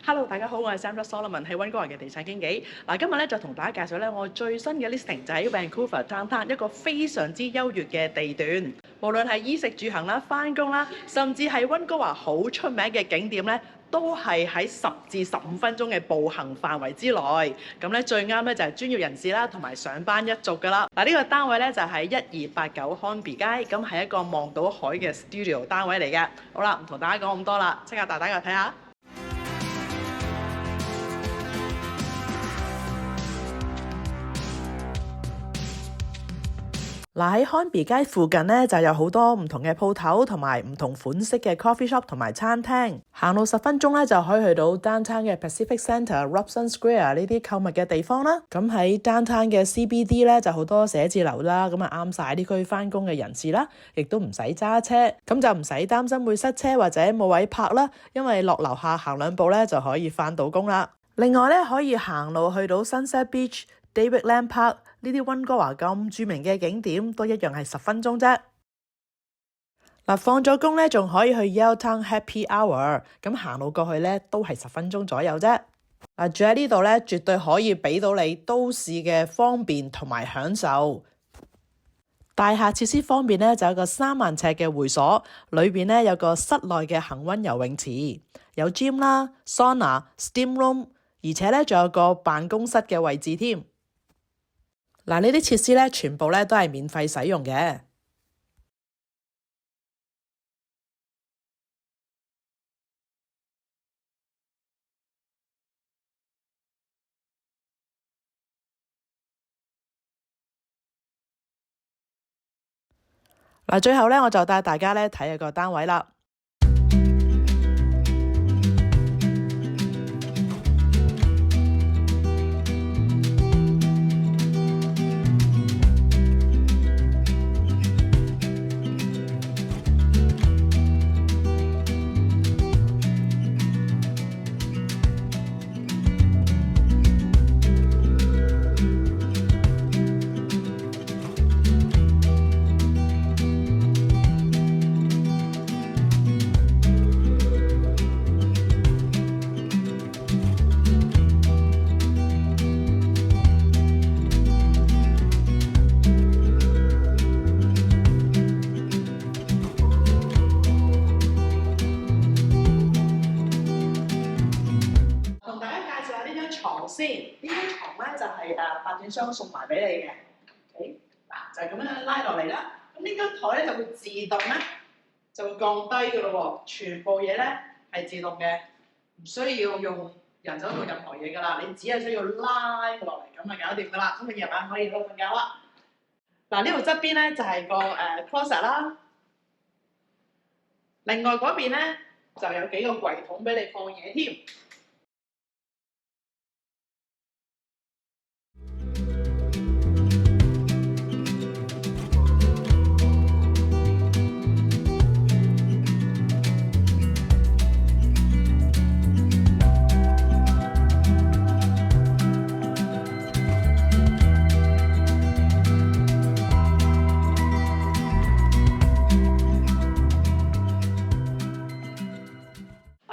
Hello，大家好，我係 Sandra Solomon，係溫哥華嘅地產經紀。今日咧就同大家介紹咧我最新嘅 listing 就喺 Vancouver Downtown 一個非常之優越嘅地段。無論係衣食住行啦、返工啦，甚至係溫哥華好出名嘅景點咧，都係喺10至15分鐘嘅步行範圍之內。咁咧最啱咧就係專業人士啦，同埋上班一族㗎啦。呢個單位咧就喺1289 Hornby 街，咁係一個望到海嘅 studio 單位嚟嘅。好啦，唔同大家講咁多啦，即刻帶大家去睇下。喺Hornby街附近咧就有好多唔同嘅鋪頭同埋唔同款式嘅 coffee shop 同埋餐廳，行路10分鐘咧就可以去到 Downtown 嘅 Pacific Centre、Robson Square 呢啲購物嘅地方啦。咁喺 Downtown 嘅 CBD 咧就好多寫字樓啦，咁啱晒呢區返工嘅人士啦，亦都唔使揸車，咁就唔使擔心會塞車或者冇位泊啦，因為落樓下行2步咧就可以返到工啦。另外咧可以行路去到 Sunset Beach、David Lam Park。呢啲溫哥華咁著名嘅景點都一樣係10分鐘啫。放咗工咧，仲可以去 Yaletown Happy Hour， 咁行路過去咧都係10分鐘左右啫。住喺呢度咧，絕對可以俾到你都市嘅方便同埋享受。大廈設施方面咧，就有個3萬尺嘅會所，裏邊咧有個室內嘅恆溫游泳池，有 gym 啦、sauna、steam room， 而且咧仲有個辦公室嘅位置添。呢啲設施咧，全部咧都係免費使用嘅。最後咧，我就帶大家咧睇下個單位啦。先，呢張床咧就係發展商送埋俾你嘅。OK， 就係咁樣拉落嚟啦。咁呢張台咧就會自動咧就會降低嘅咯喎，全部嘢咧係自動嘅，唔需要用人手做任何嘢㗎啦。你只係需要拉落嚟咁就搞掂㗎啦。咁你夜晚可以喺度瞓覺啦。呢度側邊咧就係個closet 啦。另外嗰邊咧就有幾個櫃桶俾你放嘢添。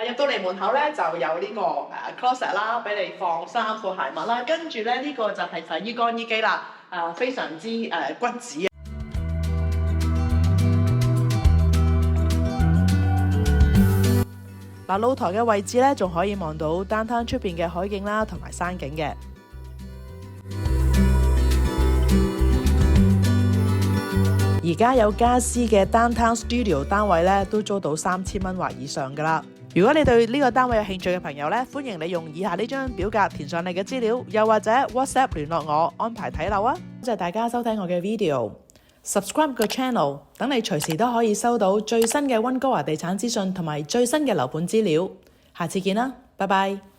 入到嚟門口咧就有呢個closet 啦，俾你放衫褲鞋襪啦。跟住咧呢個就係洗衣乾衣機啦，非常之骨子。露台嘅位置咧仲可以望到Downtown出邊嘅海景啦，同埋山景嘅。而家有家私嘅 Downtown Studio 單位咧都租到3000蚊或以上㗎啦。如果你對呢個單位有興趣嘅朋友咧，歡迎你用以下呢張表格填上你嘅資料，又或者 WhatsApp 聯絡我安排睇樓啊！多謝大家收睇我嘅 video，subscribe 個 channel， 等你隨時都可以收到最新嘅溫哥華地產資訊同埋最新嘅樓盤資料。下次見啦，拜拜。